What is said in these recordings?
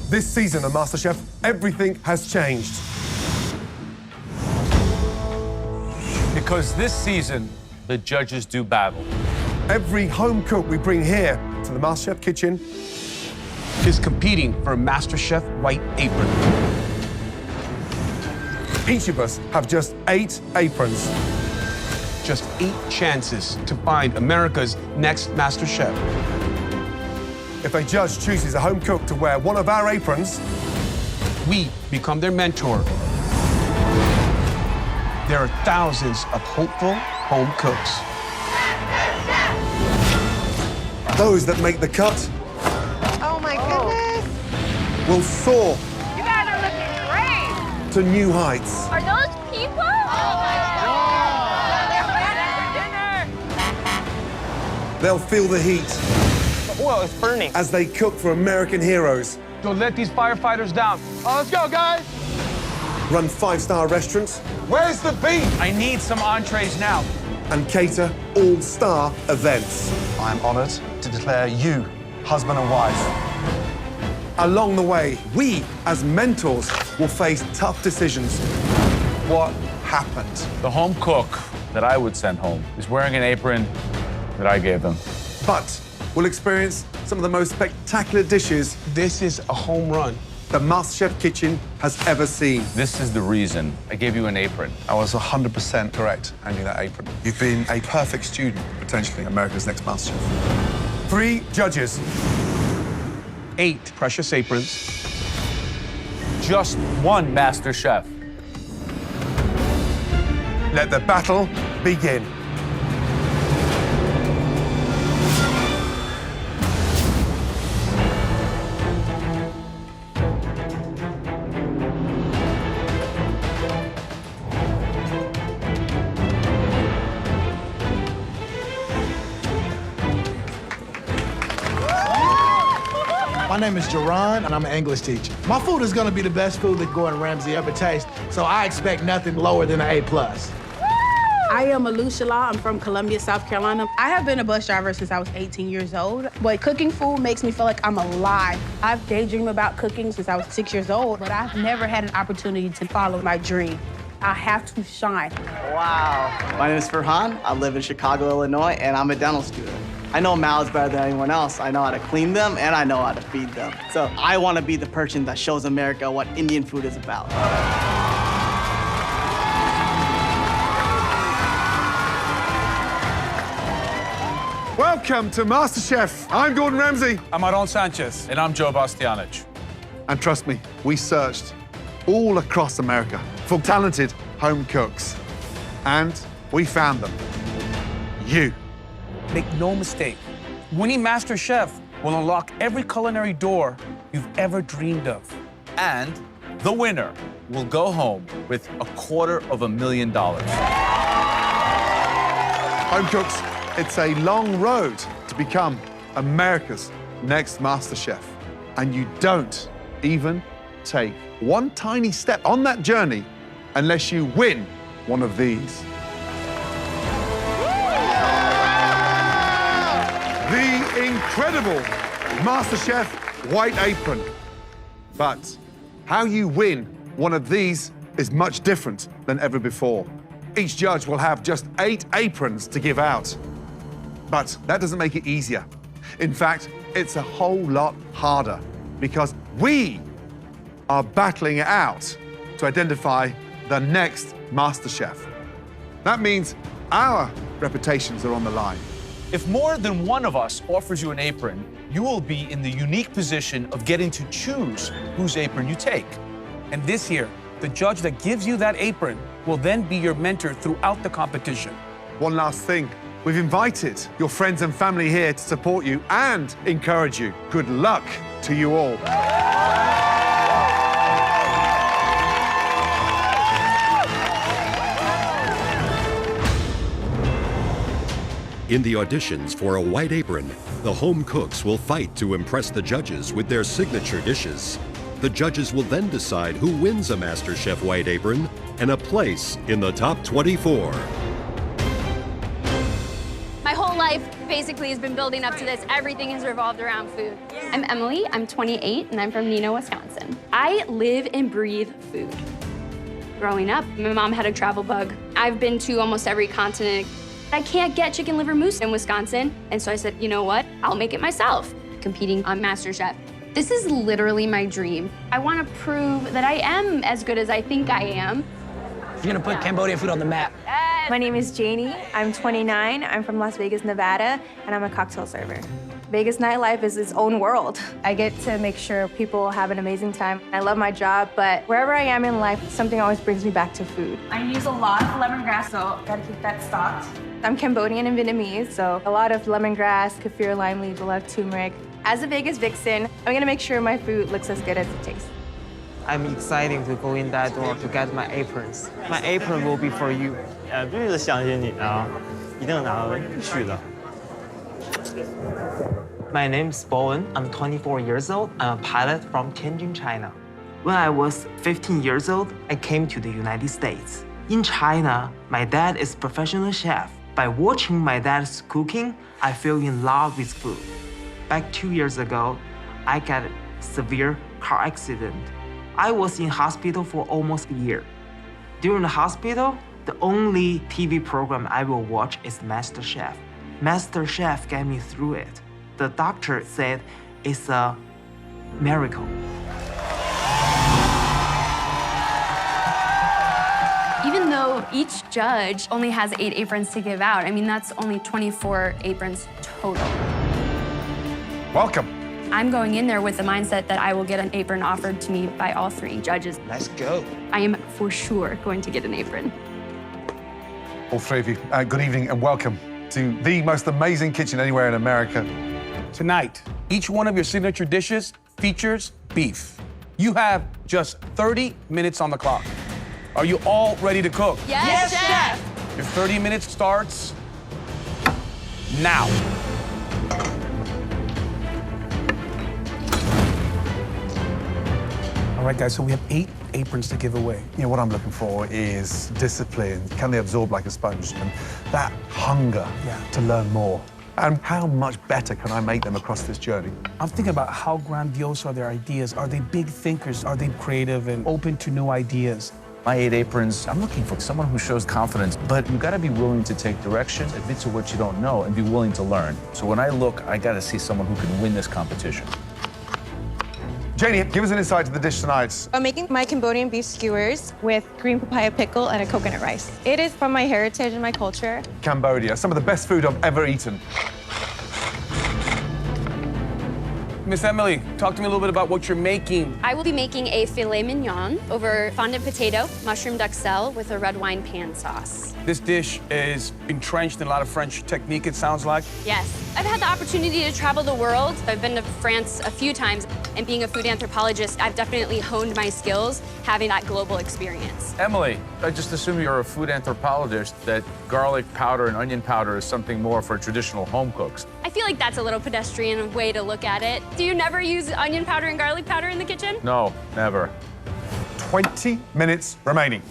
This season of MasterChef, everything has changed. Because this season, the judges do battle. Every home cook we bring here to the MasterChef kitchen is competing for a MasterChef white apron. Each of us have just 8 aprons. Just 8 chances to find America's next MasterChef. If a judge chooses a home cook to wear one of our aprons, we become their mentor. There are thousands of hopeful home cooks. those that make the cut Oh my goodness. will soar You guys are looking great. to new heights. Are those people? Oh my God. They'll feel the heat The oil is burning. as they cook for American heroes, Don't let these firefighters down. Let's go, guys. run 5-star restaurants, Where's the beef? I need some entrees now. and cater all-star events. I am honored to declare you husband and wife. Along the way, we, as mentors, will face tough decisions. What happened? The home cook that I would send home is wearing an apron that I gave them. But we'll experience some of the most spectacular dishes This is a home run. the MasterChef kitchen has ever seen. This is the reason I gave you an apron. I was 100% correct, handing that apron. You've been a perfect student, potentially America's next MasterChef. 3 judges, 8 precious aprons. Just one master chef. let the battle begin. My name is Jerron, and I'm an English teacher. My food is gonna be the best food that Gordon Ramsay ever tasted, so I expect nothing lower than an A+. I am Alusha Law. I'm from Columbia, South Carolina. I have been a bus driver since I was 18 years old, but cooking food makes me feel like I'm alive. I've daydreamed about cooking since I was 6 years old, but I've never had an opportunity to follow my dream. I have to shine. Wow. My name is Farhan. I live in Chicago, Illinois, and I'm a dental student. I know mouths better than anyone else. I know how to clean them, and I know how to feed them. So I want to be the person that shows America what Indian food is about. Welcome to MasterChef. I'm Gordon Ramsay. I'm Aaron Sanchez. And I'm Joe Bastianich. And trust me, we searched all across America for talented home cooks. And we found them. You. Make no mistake, winning MasterChef will unlock every culinary door you've ever dreamed of. And the winner will go home with $250,000. Home cooks, it's a long road to become America's next MasterChef. And you don't even take one tiny step on that journey unless you win one of these. The incredible MasterChef White Apron. But how you win one of these is much different than ever before. Each judge will have just 8 aprons to give out. But that doesn't make it easier. In fact, it's a whole lot harder because we are battling it out to identify the next MasterChef. That means our reputations are on the line. If more than one of us offers you an apron, you will be in the unique position of getting to choose whose apron you take. And this year, the judge that gives you that apron will then be your mentor throughout the competition. One last thing. We've invited your friends and family here to support you and encourage you. Good luck to you all. In the auditions for a white apron, the home cooks will fight to impress the judges with their signature dishes. The judges will then decide who wins a MasterChef white apron and a place in the top 24. My whole life basically has been building up to this. Everything has revolved around food. I'm Emily, I'm 28, and I'm from Neenah, Wisconsin. I live and breathe food. Growing up, my mom had a travel bug. I've been to almost every continent. I can't get chicken liver mousse in Wisconsin, and so I said, you know what? I'll make it myself, competing on MasterChef. This is literally my dream. I want to prove that I am as good as I think I am. You're gonna put Cambodian food on the map. My name is Janie. I'm 29. I'm from Las Vegas, Nevada, and I'm a cocktail server. Vegas nightlife is its own world. I get to make sure people have an amazing time. I love my job, but wherever I am in life, something always brings me back to food. I use a lot of lemongrass, so gotta keep that stocked. I'm Cambodian and Vietnamese, so a lot of lemongrass, kaffir, lime leaves, a lot of turmeric. As a Vegas vixen, I'm gonna make sure my food looks as good as it tastes. I'm excited to go in that door to get my aprons. My apron will be for you. 必须得相信你啊，一定拿到必须的。My name is Bowen. I'm 24 years old. I'm a pilot from Tianjin, China. When I was 15 years old, I came to the United States. In China, my dad is a professional chef. By watching my dad's cooking, I fell in love with food. Back 2 years ago, I got a severe car accident. I was in hospital for almost a year. During the hospital, the only TV program I will watch is MasterChef. MasterChef got me through it. The doctor said it's a miracle. Even though each judge only has 8 aprons to give out, I mean, that's only 24 aprons total. Welcome. I'm going in there with the mindset that I will get an apron offered to me by all 3 judges. Let's go. I am for sure going to get an apron. All 3 of you, good evening and welcome to the most amazing kitchen anywhere in America. Tonight, each one of your signature dishes features beef. You have just 30 minutes on the clock. Are you all ready to cook? Yes, Chef! Your 30 minutes starts now. All right, guys, so we have 8 aprons to give away. You know, what I'm looking for is discipline. Can they absorb like a sponge? And that hunger to learn more. And how much better can I make them across this journey? I'm thinking about how grandiose are their ideas. Are they big thinkers? Are they creative and open to new ideas? My 8 aprons, I'm looking for someone who shows confidence, but you gotta be willing to take direction, admit to what you don't know, and be willing to learn. So when I look, I gotta see someone who can win this competition. Janie, give us an insight to the dish tonight. I'm making my Cambodian beef skewers with green papaya pickle and a coconut rice. It is from my heritage and my culture. Cambodia, some of the best food I've ever eaten. Miss Emily, talk to me a little bit about what you're making. I will be making a filet mignon over fondant potato, mushroom duxelle with a red wine pan sauce. This dish is entrenched in a lot of French technique, it sounds like. Yes. I've had the opportunity to travel the world. I've been to France a few times, and being a food anthropologist, I've definitely honed my skills having that global experience. Emily, I just assume you're a food anthropologist, that garlic powder and onion powder is something more for traditional home cooks. I feel like that's a little pedestrian way to look at it. Do you never use onion powder and garlic powder in the kitchen? No, never. 20 minutes remaining.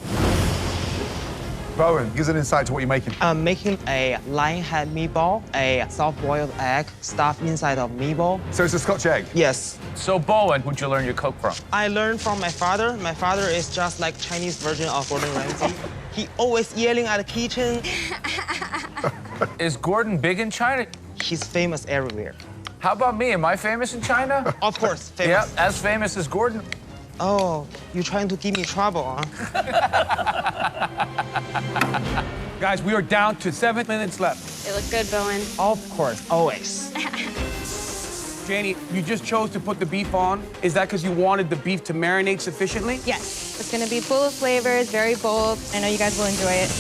Bowen, give us an insight to what you're making. I'm making a lion head meatball, a soft-boiled egg stuffed inside of meatball. So it's a Scotch egg? Yes. So Bowen, who'd you learn your cook from? I learned from my father. My father is just like Chinese version of Gordon Ramsay. He always yelling at the kitchen. Is Gordon big in China? He's famous everywhere. How about me? Am I famous in China? Of course, famous. Yeah, as famous as Gordon. Oh, you're trying to give me trouble, huh? Guys, we are down to 7 minutes left. They look good, Bowen. Of course, always. Janie, you just chose to put the beef on. Is that because you wanted the beef to marinate sufficiently? Yes. It's gonna be full of flavors, very bold. I know you guys will enjoy it.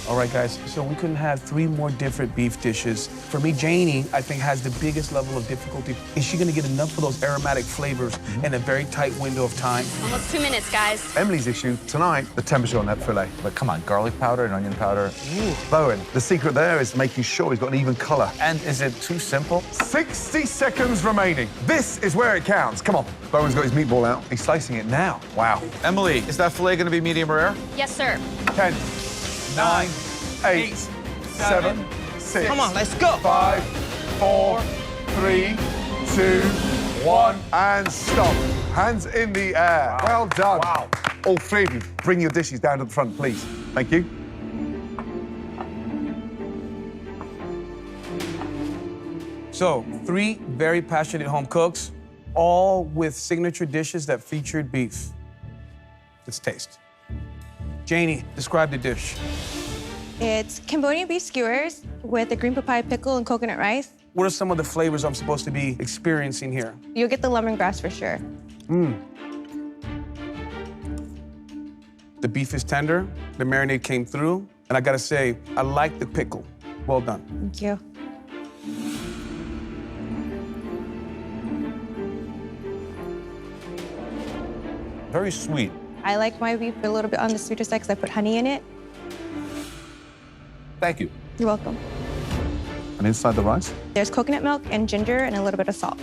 All right, guys, so we couldn't have 3 more different beef dishes. For me, Janie, I think, has the biggest level of difficulty. Is she gonna get enough of those aromatic flavors in a very tight window of time? Almost 2 minutes, guys. Emily's issue tonight, the temperature on that fillet. But come on, garlic powder and onion powder. Ooh. Bowen, the secret there is making sure he's got an even color. And is it too simple? 60 seconds remaining. This is where it counts. Come on. Bowen's got his meatball out. He's slicing it now. Wow. Emily, is that filet gonna be medium rare? Yes, sir. 10, 9, 8, 7, 6. Come on, let's go. 5, 4, 3, 2, 1, and stop. Hands in the air. Wow. Well done. Wow. All 3 of you, bring your dishes down to the front, please. Thank you. So, 3 very passionate home cooks, all with signature dishes that featured beef. Let's taste. Janie, describe the dish. It's Cambodian beef skewers with a green papaya pickle and coconut rice. What are some of the flavors I'm supposed to be experiencing here? You'll get the lemongrass for sure. The beef is tender, the marinade came through, and I gotta say, I like the pickle. Well done. Thank you. Very sweet. I like my beef a little bit on the sweeter side because I put honey in it. Thank you. You're welcome. And inside the rice? There's coconut milk and ginger and a little bit of salt.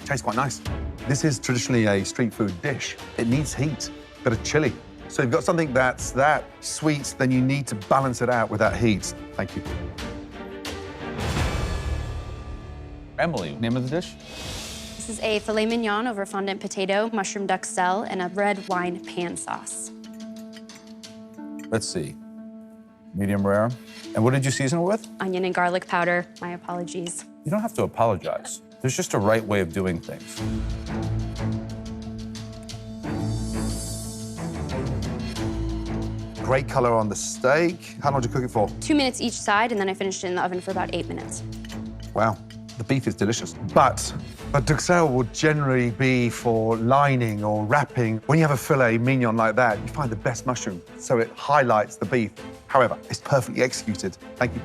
Tastes quite nice. This is traditionally a street food dish. It needs heat, bit of chili. So you've got something that's that sweet, then you need to balance it out with that heat. Thank you. Emily, name of the dish? This is a filet mignon over fondant potato, mushroom duxelle, and a red wine pan sauce. Let's see. Medium rare. And what did you season it with? Onion and garlic powder. My apologies. You don't have to apologize. There's just a right way of doing things. Great color on the steak. How long did you cook it for? 2 minutes each side, and then I finished it in the oven for about 8 minutes. Wow, the beef is delicious. But duxelle would generally be for lining or wrapping. When you have a filet mignon like that, you find the best mushroom, so it highlights the beef. However, it's perfectly executed. Thank you.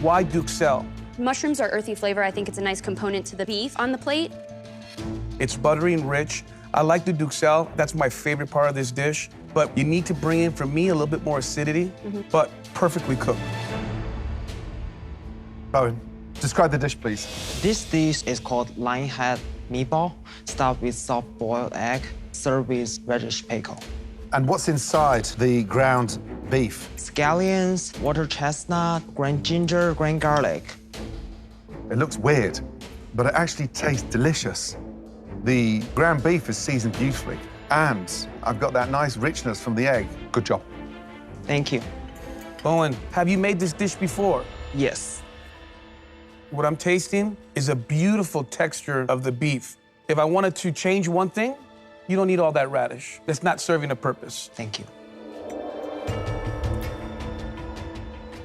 Why duxelle? Mushrooms are earthy flavor. I think it's a nice component to the beef on the plate. It's buttery and rich. I like the duxelle. That's my favorite part of this dish. But you need to bring in, for me, a little bit more acidity, but perfectly cooked. Bowen, describe the dish, please. This dish is called lion head meatball, stuffed with soft-boiled egg, served with radish pickle. And what's inside the ground beef? Scallions, water chestnut, ground ginger, ground garlic. It looks weird, but it actually tastes delicious. The ground beef is seasoned beautifully, and I've got that nice richness from the egg. Good job. Thank you. Bowen, have you made this dish before? Yes. What I'm tasting is a beautiful texture of the beef. If I wanted to change one thing, you don't need all that radish. That's not serving a purpose. Thank you.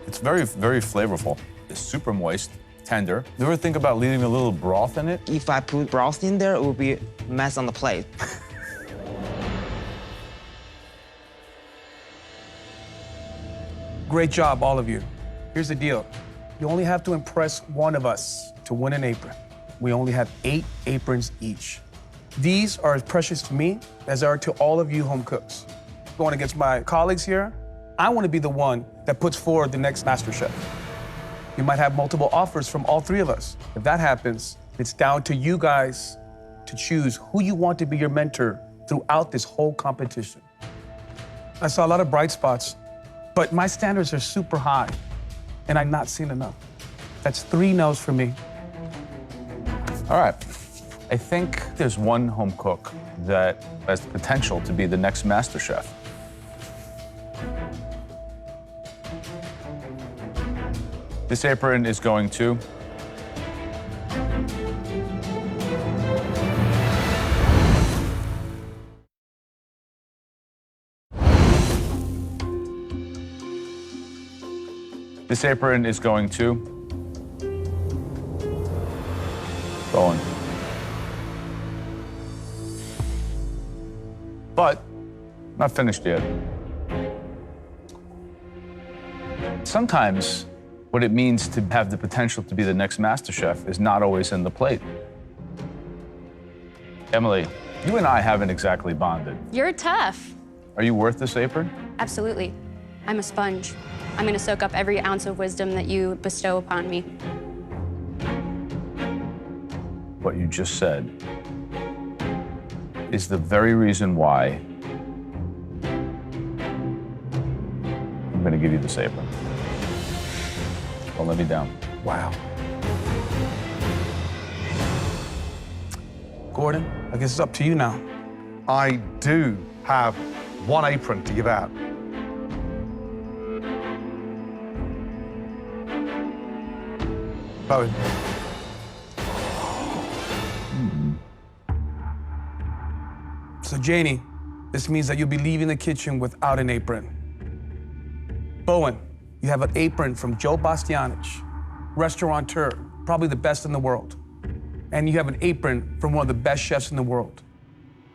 It's very, very flavorful. It's super moist, tender. You ever think about leaving a little broth in it? If I put broth in there, it will be a mess on the plate. Great job, all of you. Here's the deal. You only have to impress one of us to win an apron. We only have 8 aprons each. These are as precious to me as they are to all of you home cooks. Going against my colleagues here, I want to be the one that puts forward the next MasterChef. You might have multiple offers from all 3 of us. If that happens, it's down to you guys to choose who you want to be your mentor throughout this whole competition. I saw a lot of bright spots, but my standards are super high, and I've not seen enough. That's 3 no's for me. All right. I think there's one home cook that has the potential to be the next MasterChef. This apron is going to This apron is going to Bowen. But not finished yet. Sometimes what it means to have the potential to be the next MasterChef is not always in the plate. Emily, you and I haven't exactly bonded. You're tough. Are you worth this apron? Absolutely. I'm a sponge. I'm going to soak up every ounce of wisdom that you bestow upon me. What you just said is the very reason why I'm going to give you this apron. Don't let me down. Wow. Gordon, I guess it's up to you now. I do have one apron to give out. Bowen. So, Janie, this means that you'll be leaving the kitchen without an apron. Bowen, you have an apron from Joe Bastianich, restaurateur, probably the best in the world. And you have an apron from one of the best chefs in the world.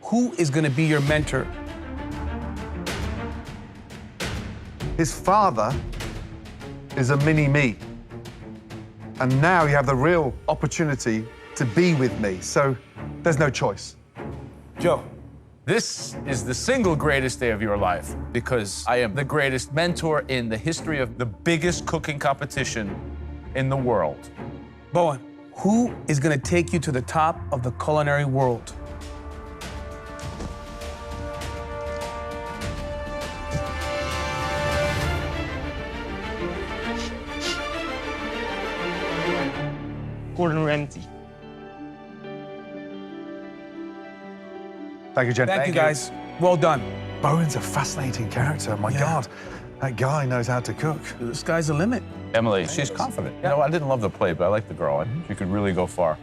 Who is gonna be your mentor? His father is a mini-me. And now you have the real opportunity to be with me, so there's no choice. Joe, this is the single greatest day of your life because I am the greatest mentor in the history of the biggest cooking competition in the world. Bowen, who is gonna take you to the top of the culinary world? Gordon Ramsay. Thank you, Jen. Thank you, guys. Well done. Bowen's a fascinating character. My God, that guy knows how to cook. The sky's the limit. Emily, she's confident. You know, I didn't love the play, but I like the girl. She could really go far.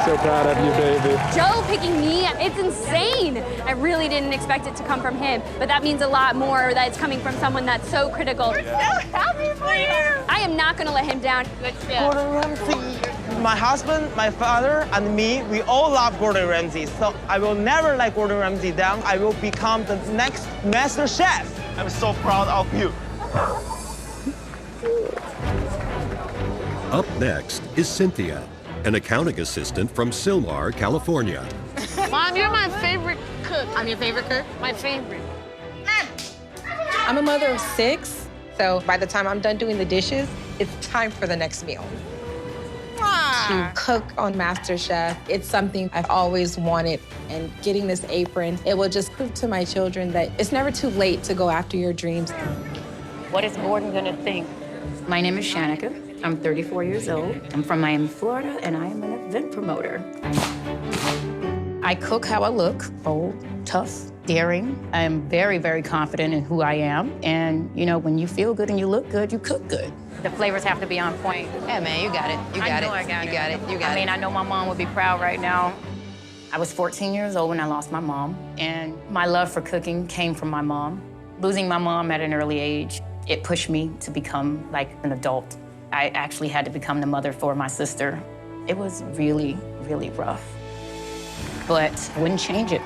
So proud of you, baby. Joe picking me, it's insane. I really didn't expect it to come from him, but that means a lot more that it's coming from someone that's so critical. We're so happy for you. I am not gonna let him down. Good shit. Gordon Ramsay. My husband, my father, and me, we all love Gordon Ramsay. So I will never let Gordon Ramsay down. I will become the next master chef. I'm so proud of you. Up next is Cynthia, an accounting assistant from Sylmar, California. Mom, you're my favorite cook. I'm your favorite cook? My favorite. I'm a mother of 6, so by the time I'm done doing the dishes, it's time for the next meal. To cook on MasterChef, it's something I've always wanted, and getting this apron, it will just prove to my children that it's never too late to go after your dreams. What is Gordon gonna think? My name is Shanika. I'm 34 years old. I'm from Miami, Florida, and I am an event promoter. I cook how I look, bold, tough, daring. I am very, very confident in who I am. And, you know, when you feel good and you look good, you cook good. The flavors have to be on point. Yeah, man, you got it. You got it. I got it. You got it. You got it. I mean, I know my mom would be proud right now. I was 14 years old when I lost my mom, and my love for cooking came from my mom. Losing my mom at an early age, it pushed me to become like an adult. I actually had to become the mother for my sister. It was really, really rough. But I wouldn't change it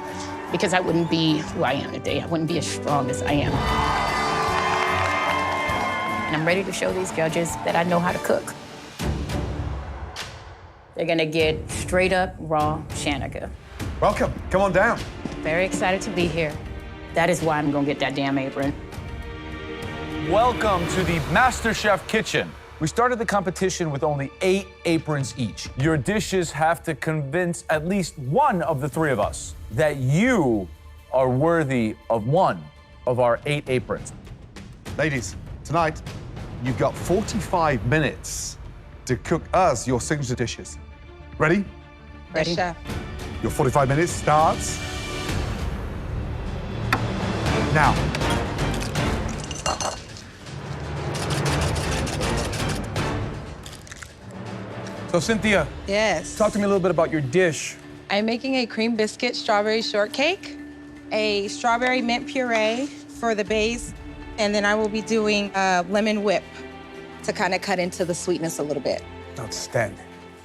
because I wouldn't be who I am today. I wouldn't be as strong as I am. And I'm ready to show these judges that I know how to cook. They're gonna get straight up raw Shanika. Welcome, come on down. Very excited to be here. That is why I'm gonna get that damn apron. Welcome to the MasterChef kitchen. We started the competition with only 8 aprons each. Your dishes have to convince at least one of the 3 of us that you are worthy of one of our 8 aprons. Ladies, tonight, you've got 45 minutes to cook us your signature dishes. Ready? Yes, chef. Your 45 minutes starts now. So, Cynthia. Yes. Talk to me a little bit about your dish. I'm making a cream biscuit strawberry shortcake, a strawberry mint puree for the base, and then I will be doing a lemon whip to kind of cut into the sweetness a little bit. Outstanding.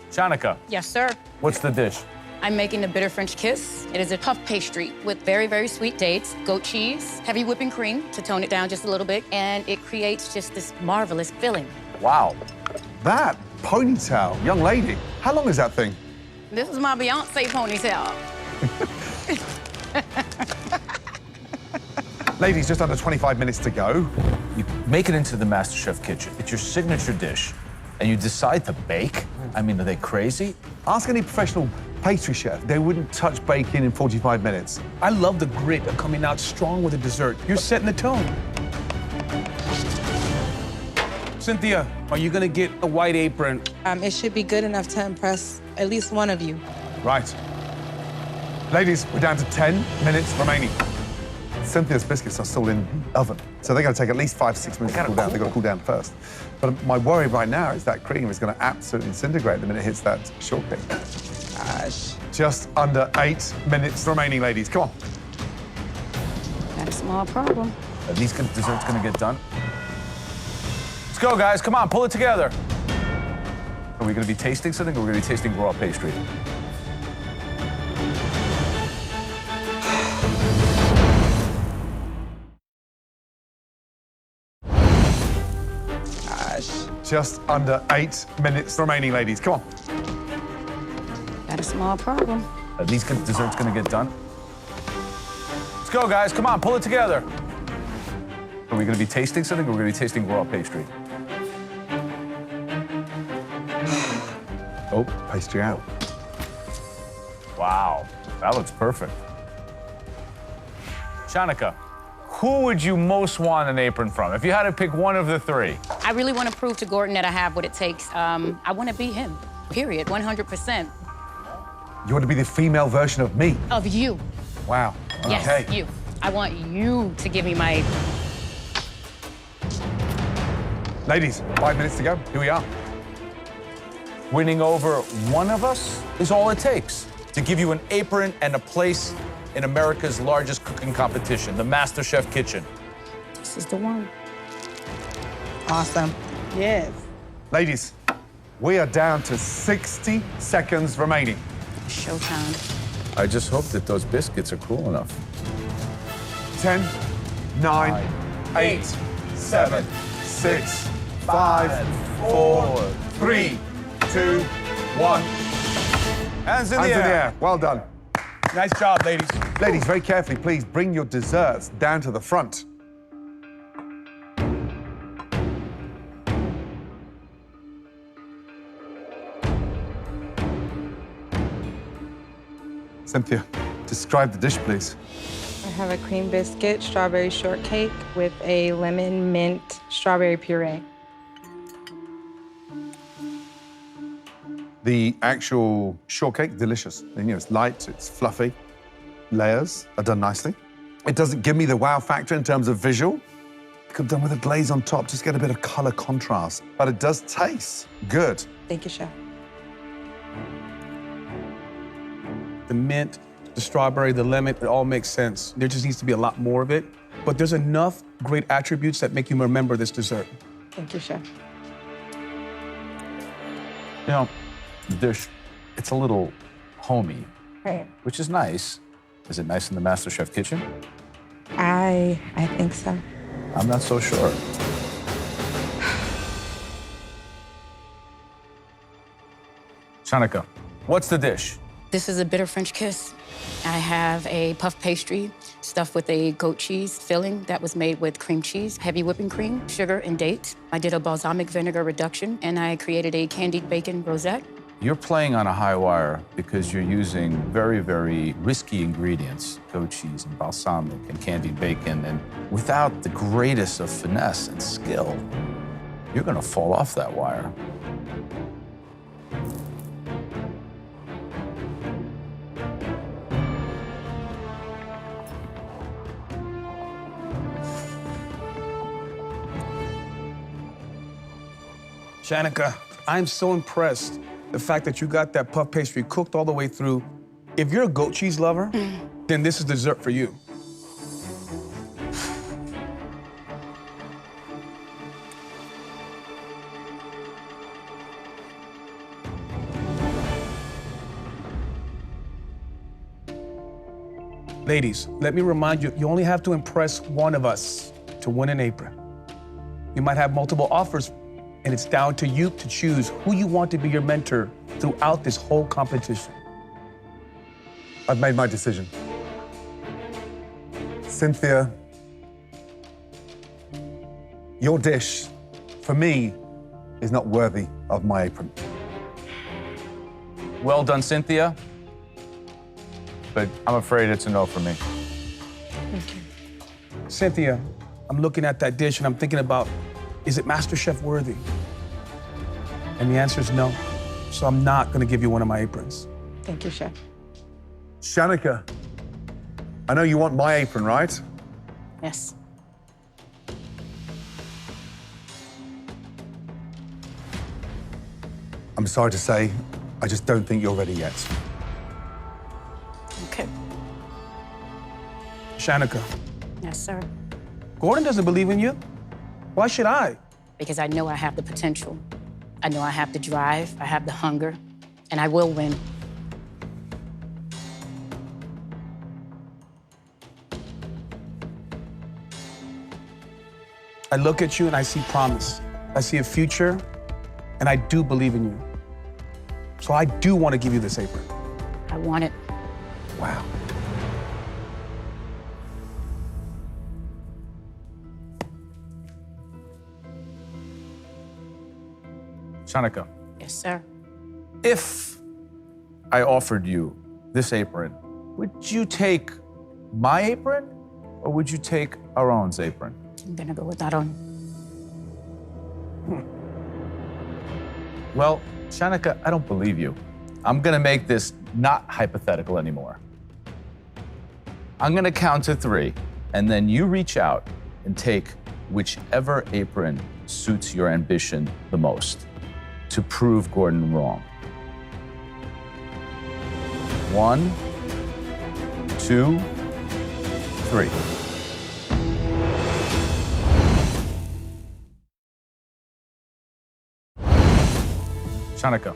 Shanika. Yes, sir. What's the dish? I'm making the bitter French kiss. It is a puff pastry with very, very sweet dates, goat cheese, heavy whipping cream to tone it down just a little bit, and it creates just this marvelous filling. Wow. That ponytail, young lady, how long is that thing? This is my Beyonce ponytail. Ladies, just under 25 minutes to go. You make it into the MasterChef kitchen. It's your signature dish, and you decide to bake? I mean, are they crazy? Ask any professional pastry chef. They wouldn't touch baking in 45 minutes. I love the grit of coming out strong with a dessert. You're setting the tone. Cynthia, are you gonna get a white apron? It should be good enough to impress at least one of you. Right. Ladies, we're down to 10 minutes remaining. Cynthia's biscuits are still in the oven, so they're gonna take at least 5 to 6 minutes to cool down. They've got to cool down first. But my worry right now is that cream is gonna absolutely disintegrate the minute it hits that shortcake. Gosh. Just under 8 minutes remaining, ladies. Come on. Got a small problem. Are these desserts gonna get done? Let's go, guys. Come on, pull it together. Are we gonna be tasting something, or are we gonna be tasting raw pastry? Just under 8 minutes remaining, ladies. Come on. Got a small problem. Are these desserts gonna get done? Let's go, guys. Come on, pull it together. Are we gonna be tasting something, or are we gonna be tasting raw pastry? Oh, pastry out. Wow, that looks perfect. Shanika, who would you most want an apron from? If you had to pick one of the three. I really want to prove to Gordon that I have what it takes. I want to be him, period, 100%. You want to be the female version of me? Of you. Wow. Yes, Okay. you. I want you to give me my apron. Ladies, 5 minutes to go. Here we are. Winning over one of us is all it takes to give you an apron and a place in America's largest cooking competition, the MasterChef kitchen. This is the one. Awesome. Yes. Ladies, we are down to 60 seconds remaining. Showtime. I just hope that those biscuits are cool enough. 10, 9, 8, 7, 6, 5, 4, 3, 2, 1. Hands in the air. Well done. Nice job, ladies. Ladies, very carefully, please bring your desserts down to the front. Cynthia, describe the dish, please. I have a cream biscuit, strawberry shortcake with a lemon mint strawberry puree. The actual shortcake, delicious. And, you know, it's light, it's fluffy. Layers are done nicely. It doesn't give me the wow factor in terms of visual. Could have done with a glaze on top, just get a bit of color contrast. But it does taste good. Thank you, Chef. The mint, the strawberry, the lemon, it all makes sense. There just needs to be a lot more of it. But there's enough great attributes that make you remember this dessert. Thank you, Chef. You know, the dish, it's a little homey, Right. which is nice. Is it nice in the MasterChef kitchen? I think so. I'm not so sure. Shanika, what's the dish? This is a bitter French kiss. I have a puff pastry stuffed with a goat cheese filling that was made with cream cheese, heavy whipping cream, sugar, and dates. I did a balsamic vinegar reduction, and I created a candied bacon rosette. You're playing on a high wire because you're using very, very risky ingredients, goat cheese and balsamic and candied bacon, and without the greatest of finesse and skill, you're gonna fall off that wire. Shanika, I'm so impressed. The fact that you got that puff pastry cooked all the way through. If you're a goat cheese lover, then this is dessert for you. Ladies, let me remind you, you only have to impress one of us to win an apron. You might have multiple offers, and it's down to you to choose who you want to be your mentor throughout this whole competition. I've made my decision. Cynthia Your dish, for me, is not worthy of my apron. Well done, Cynthia. But I'm afraid it's a no for me. Cynthia, I'm looking at that dish and I'm thinking about, is it MasterChef worthy? And the answer is no. So I'm not gonna give you one of my aprons. Thank you, Chef. Shanika, I know you want my apron, right? Yes. I'm sorry to say, I just don't think you're ready yet. Okay. Shanika, Yes, sir. Gordon doesn't believe in you. Why should I? Because I know I have the potential. I know I have the drive, I have the hunger, and I will win. I look at you and I see promise. I see a future, and I do believe in you. So I do want to give you this apron. I want it. Wow. Shanika, Yes, sir. if I offered you this apron, would you take my apron or would you take Aaron's apron? I'm gonna go with Aaron. Well, Shanika, I don't believe you. I'm gonna make this not hypothetical anymore. I'm gonna count to 3, and then you reach out and take whichever apron suits your ambition the most to prove Gordon wrong. 1, 2, 3. Shanika,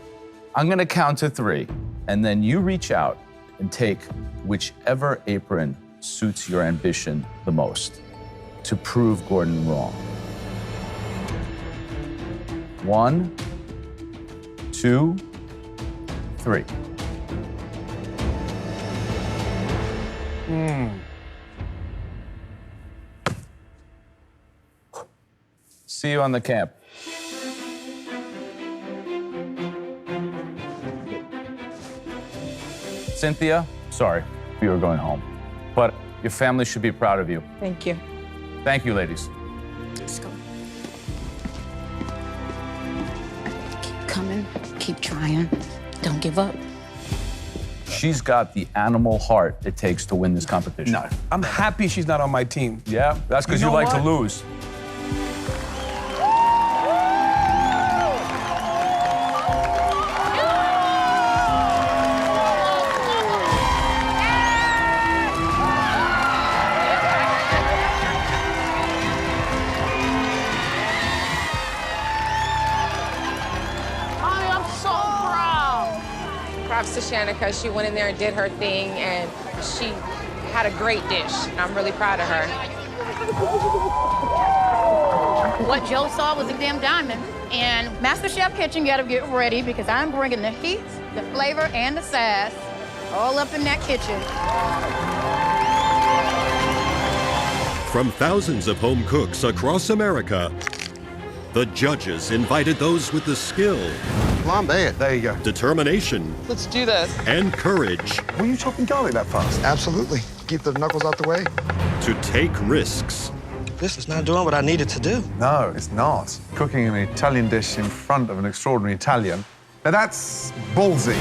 I'm gonna count to 3, and then you reach out and take whichever apron suits your ambition the most to prove Gordon wrong. 1, 2, 3. See you on the camp. Cynthia, sorry, you were going home. But your family should be proud of you. Thank you. Thank you, ladies. Let's go. Keep coming, keep trying. Don't give up. She's got the animal heart it takes to win this competition. No, I'm happy she's not on my team. Yeah, that's because you, know like what? to lose. I am so proud. Props to Shanika. She went in there and did her thing, and she had a great dish. And I'm really proud of her. What Joe saw was a damn diamond. And MasterChef Kitchen gotta get ready because I'm bringing the heat, the flavor, and the sass all up in that kitchen. From thousands of home cooks across America, the judges invited those with the skill, Flambe it. There you go. determination, Let's do this. and courage Were you chopping garlic that fast? Absolutely. Keep the knuckles out the way. to take risks. This is not doing what I needed to do. No, it's not. Cooking an Italian dish in front of an extraordinary Italian. Now that's ballsy.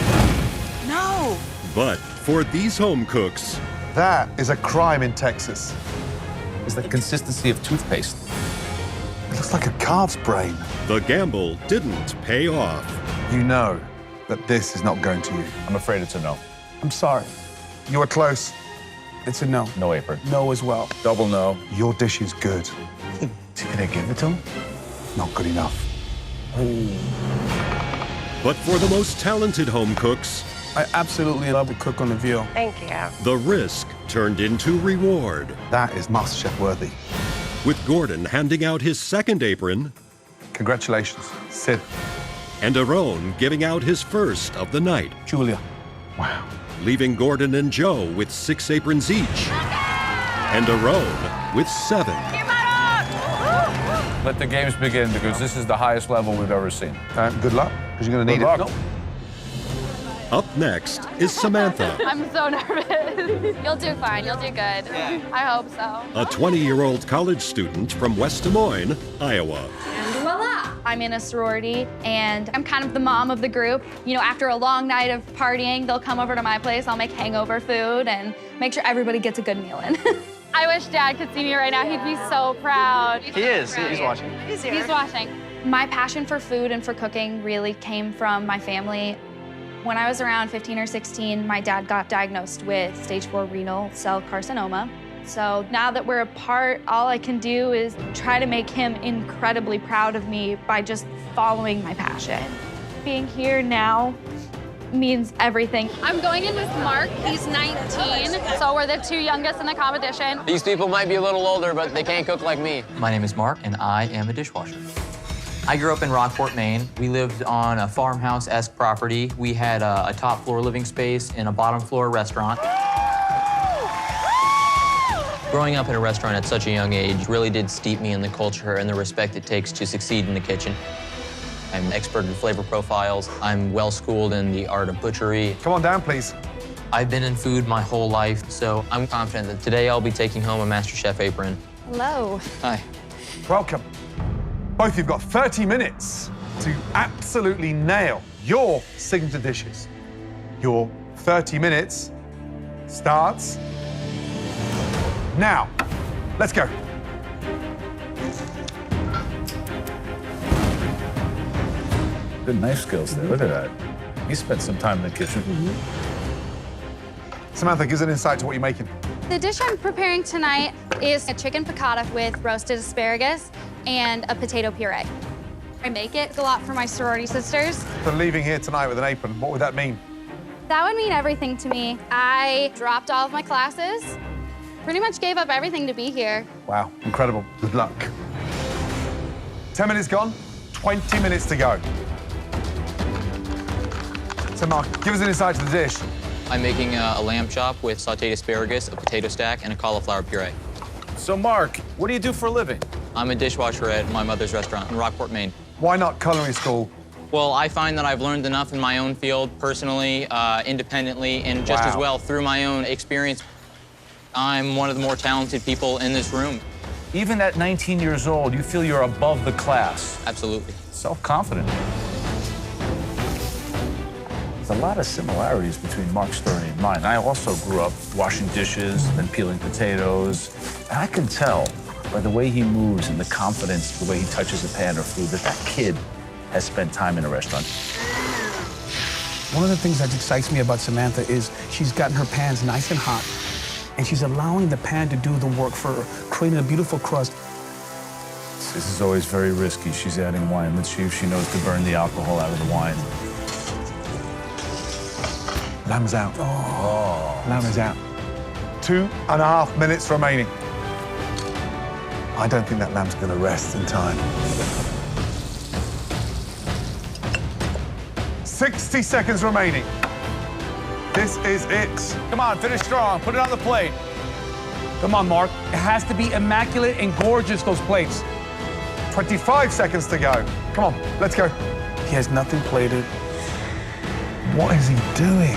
No. But for these home cooks, That is a crime in Texas. It's the consistency of toothpaste. It looks like a calf's brain. the gamble didn't pay off. You know that this is not going to you. I'm afraid it's a no. I'm sorry. You were close. It's a no. No apron. No as well. Double no. Your dish is good. Is he gonna give it to him? Not good enough. But for the most talented home cooks, I absolutely love to cook on the veal. Thank you. the risk turned into reward. That is MasterChef worthy. With Gordon handing out his second apron Congratulations, Sid. and Aaron giving out his first of the night, Julia. Wow. leaving Gordon and Joe with 6 aprons each, and Aaron with 7. Keep it up! Let the games begin, because this is the highest level we've ever seen. Good luck, because you're going to need Good it. luck. Up next is Samantha, I'm so nervous. You'll do fine. You'll do good. I hope so. a 20-year-old college student from West Des Moines, Iowa. And voila! I'm in a sorority, and I'm kind of the mom of the group. You know, after a long night of partying, they'll come over to my place. I'll make hangover food and make sure everybody gets a good meal in. I wish Dad could see me right now. He'd be so proud. He is. He's watching. He's watching. My passion for food and for cooking really came from my family. When I was around 15 or 16, my dad got diagnosed with stage 4 renal cell carcinoma. So now that we're apart, all I can do is try to make him incredibly proud of me by just following my passion. Being here now means everything. I'm going in with Mark. He's 19, so we're the 2 youngest in the competition. These people might be a little older, but they can't cook like me. My name is Mark, and I am a dishwasher. I grew up in Rockport, Maine. We lived on a farmhouse-esque property. We had a top floor living space and a bottom floor restaurant. Growing up in a restaurant at such a young age really did steep me in the culture and the respect it takes to succeed in the kitchen. I'm expert in flavor profiles. I'm well-schooled in the art of butchery. Come on down, please. I've been in food my whole life, so I'm confident that today I'll be taking home a MasterChef apron. Hello. Hi. Welcome. Both of you've got 30 minutes to absolutely nail your signature dishes. Your 30 minutes starts now. Let's go. Good knife skills there. Look at that. You spent some time in the kitchen. Samantha, give us an insight to what you're making. The dish I'm preparing tonight is a chicken piccata with roasted asparagus and a potato puree. I make it a lot for my sorority sisters. So leaving here tonight with an apron, what would that mean? That would mean everything to me. I dropped all of my classes, pretty much gave up everything to be here. Wow, incredible. Good luck. 10 minutes gone, 20 minutes to go. So Mark, give us an insight to the dish. I'm making a lamb chop with sauteed asparagus, a potato stack, and a cauliflower puree. So Mark, what do you do for a living? I'm a dishwasher at my mother's restaurant in Rockport, Maine. Why not culinary school? Well, I find that I've learned enough in my own field, personally, independently, and just as well through my own experience. I'm one of the more talented people in this room. Even at 19 years old, you feel you're above the class. Absolutely. Self-confident. There's a lot of similarities between Mark's story and mine. I also grew up washing dishes and peeling potatoes. And I can tell by the way he moves and the confidence, the way he touches a pan of food, that kid has spent time in a restaurant. One of the things that excites me about Samantha is she's gotten her pans nice and hot, and she's allowing the pan to do the work for her, creating a beautiful crust. This is always very risky. She's adding wine. Let's see if she knows to burn the alcohol out of the wine. Lamb's out. Oh. Lamb is out. 2.5 minutes remaining. I don't think that lamb's going to rest in time. 60 seconds remaining. This is it. Come on, finish strong. Put it on the plate. Come on, Mark. It has to be immaculate and gorgeous, those plates. 25 seconds to go. Come on, let's go. He has nothing plated. What is he doing?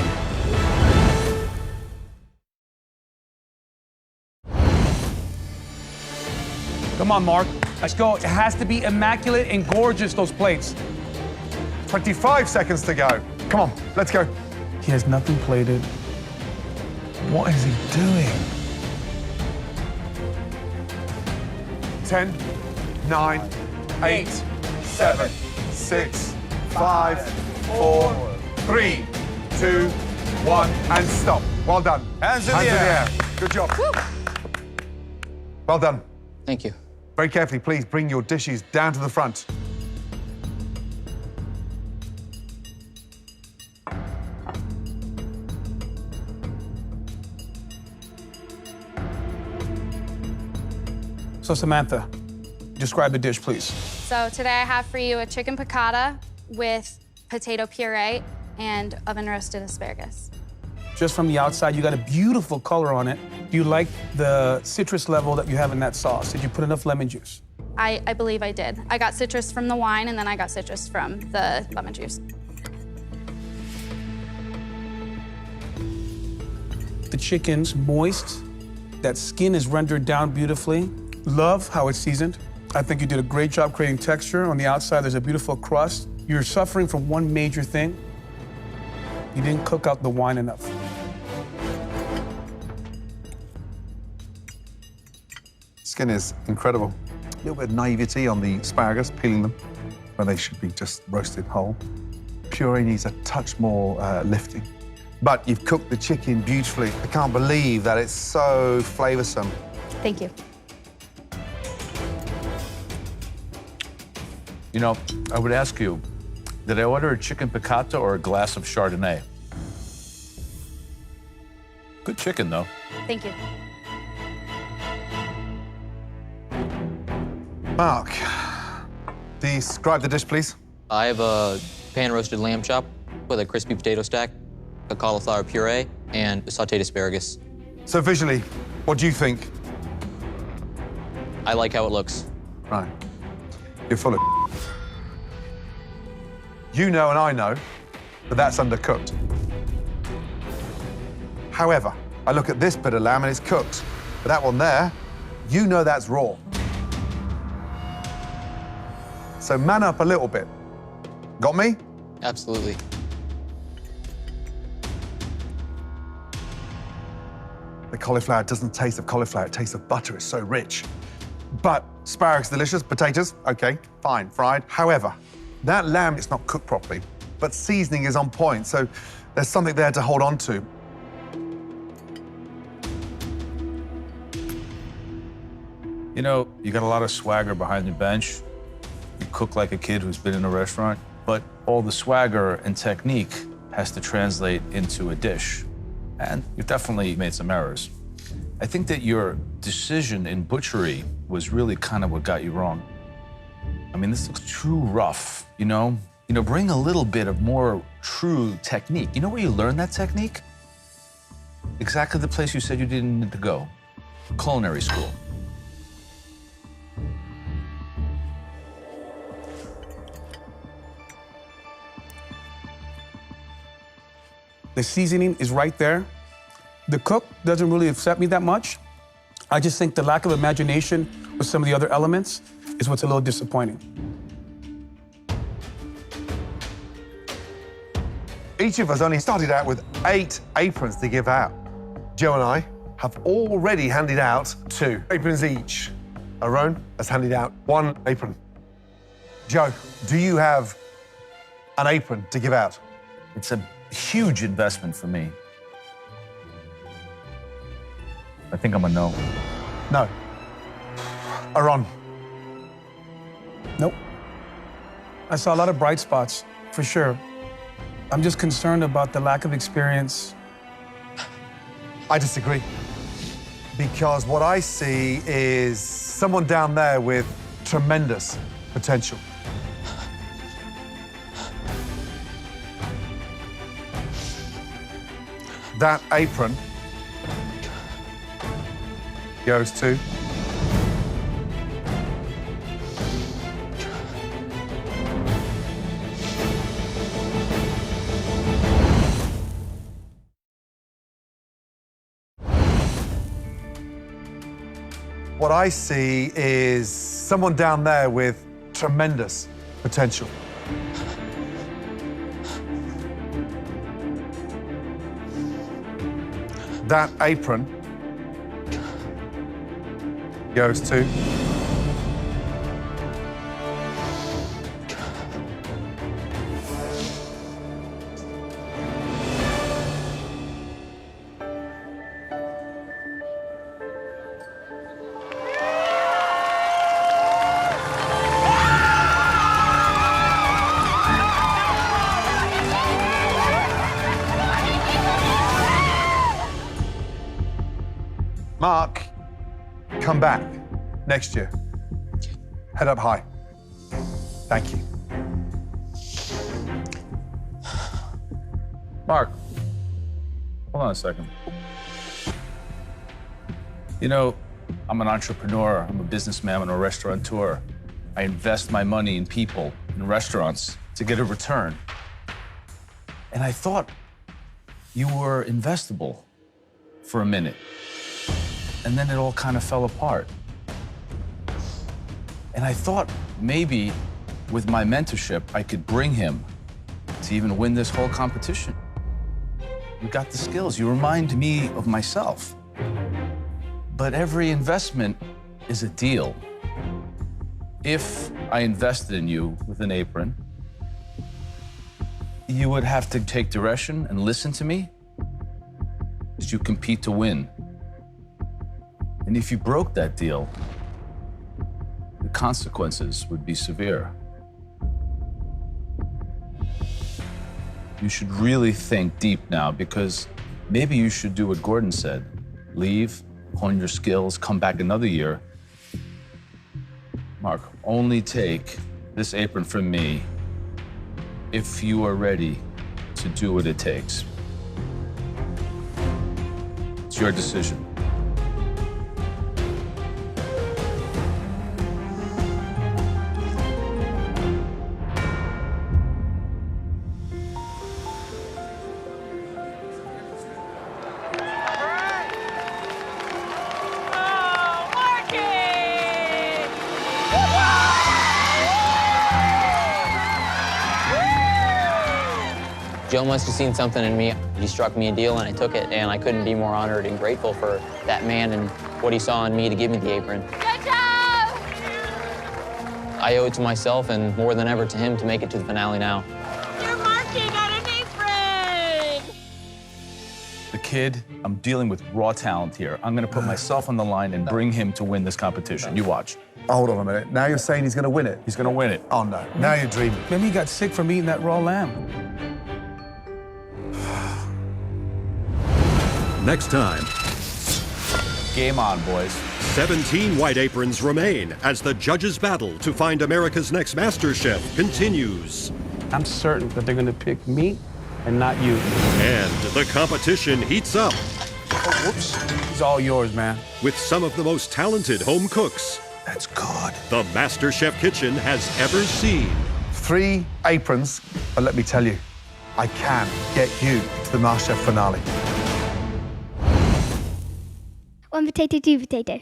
Come on, Mark. Let's go. It has to be immaculate and gorgeous, those plates. 25 seconds to go. Come on, let's go. He has nothing plated. What is he doing? 10, 9, 8, 7, 6, 5, 4, 3, 2, 1, and stop. Well done. Hands in the air. Good job. Woo. Well done. Thank you. Very carefully, please bring your dishes down to the front. So, Samantha, describe the dish, please. So today I have for you a chicken piccata with potato puree and oven roasted asparagus. Just from the outside, you got a beautiful color on it. Do you like the citrus level that you have in that sauce? Did you put enough lemon juice? I believe I did. I got citrus from the wine, and then I got citrus from the lemon juice. The chicken's moist. That skin is rendered down beautifully. Love how it's seasoned. I think you did a great job creating texture. On the outside, there's a beautiful crust. You're suffering from one major thing. You didn't cook out the wine enough. Skin is incredible. A little bit of naivety on the asparagus, peeling them, when they should be just roasted whole. Puree needs a touch more lifting. But you've cooked the chicken beautifully. I can't believe that it's so flavoursome. Thank you. You know, I would ask you, did I order a chicken piccata or a glass of Chardonnay? Good chicken, though. Thank you. Mark, describe the dish, please. I have a pan-roasted lamb chop with a crispy potato stack, a cauliflower puree, and sautéed asparagus. So visually, what do you think? I like how it looks. Right. You're full of You know and I know that that's undercooked. However, I look at this bit of lamb and it's cooked. But that one there, you know that's raw. So man up a little bit. Got me? Absolutely. The cauliflower doesn't taste of cauliflower, it tastes of butter, it's so rich. But asparagus, delicious, potatoes, okay, fine, fried. However, that lamb is not cooked properly, but seasoning is on point, so there's something there to hold on to. You know, you got a lot of swagger behind the bench. You cook like a kid who's been in a restaurant, but all the swagger and technique has to translate into a dish. And you've definitely made some errors. I think that your decision in butchery was really kind of what got you wrong. I mean, this looks too rough, you know? Bring a little bit of more true technique. You know where you learned that technique? Exactly the place you said you didn't need to go. Culinary school. The seasoning is right there. The cook doesn't really upset me that much. I just think the lack of imagination with some of the other elements is what's a little disappointing. Each of us only started out with 8 aprons to give out. Joe and I have already handed out 2 aprons each. Aaron has handed out 1 apron. Joe, do you have an apron to give out? It's a huge investment for me. I think I'm a no. No. Aaron? Nope. I saw a lot of bright spots, for sure. I'm just concerned about the lack of experience. I disagree. Because what I see is someone down there with tremendous potential. That apron goes to what I see is someone down there with tremendous potential. That apron goes to Mark, come back next year. Head up high. Thank you. Mark, hold on a second. You know, I'm an entrepreneur, I'm a businessman, I'm a restaurateur. I invest my money in people, in restaurants, to get a return. And I thought you were investable for a minute. And then it all kind of fell apart. And I thought maybe with my mentorship, I could bring him to even win this whole competition. You got the skills. You remind me of myself. But every investment is a deal. If I invested in you with an apron, you would have to take direction and listen to me as you compete to win. And if you broke that deal, the consequences would be severe. You should really think deep now, because maybe you should do what Gordon said. Leave, hone your skills, come back another year. Mark, only take this apron from me if you are ready to do what it takes. It's your decision. Joe must have seen something in me. He struck me a deal and I took it, and I couldn't be more honored and grateful for that man and what he saw in me to give me the apron. Good job! I owe it to myself and more than ever to him to make it to the finale now. You're marching on an apron! The kid, I'm dealing with raw talent here. I'm gonna put myself on the line and bring him to win this competition. You watch. Hold on a minute. Now you're saying he's going to win it? He's gonna win it. Oh, no. Now you're dreaming. Maybe he got sick from eating that raw lamb. Next time, Game on, boys. 17 white aprons remain as the judges' battle to find America's next MasterChef continues. I'm certain that they're gonna pick me and not you. And the competition heats up. Oh, whoops. It's all yours, man. With some of the most talented home cooks That's good. the MasterChef kitchen has ever seen. 3 aprons, but let me tell you, I can get you to the MasterChef finale. 1 potato, 2 potato.